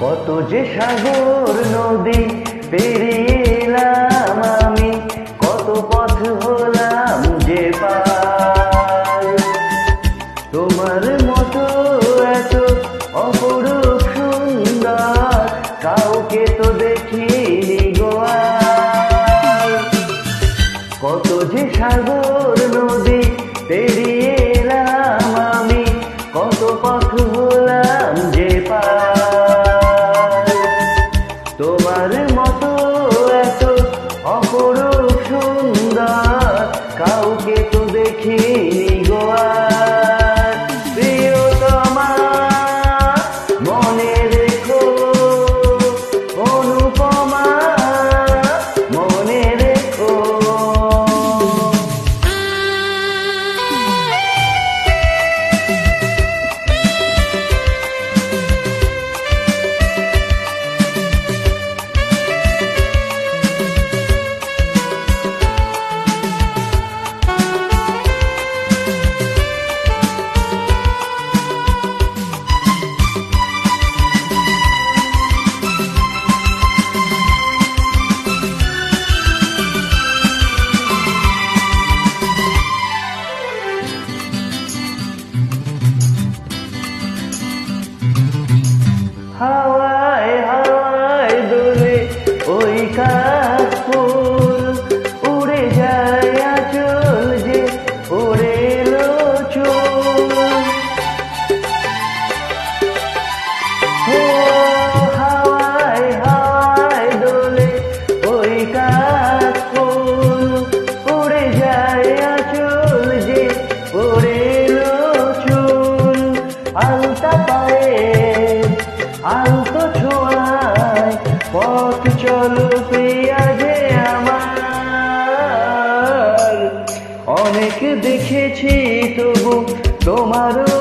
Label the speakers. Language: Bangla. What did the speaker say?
Speaker 1: কত যে সাগর নদী পেরিয়ে এলাম আমি, কত পথ হলাম যে পার। তোমার মতো এত অপরূপ সুন্দর কাউকে তো দেখিনি গো আর। কত যে সাগর নদী পেরিয়ে এলাম আমি, কত পথ হলাম যে পার। তোমার মতো এত অপরূপ সুন্দর কাউকে তো দেখিনি গো আর। প্রিয়তমা মনে রেখো, অনুপমা মনে রেখো। হাওয়ায় হাওয়ায় দোলে ওই কাশফুল, উড়ে যায় আঁচল যে ওড়ে এলো চুল। ও হাওয়ায় হাওয়ায় দোলে ওই কাশফুল, উড়ে যায় আঁচল যে ওড়ে এলো চুল। আলতা পায়ে আলতো ছোঁয়ায় পথ চলো প্রিয়া যে আমার। অনেক দেখেছি তবু তোমারও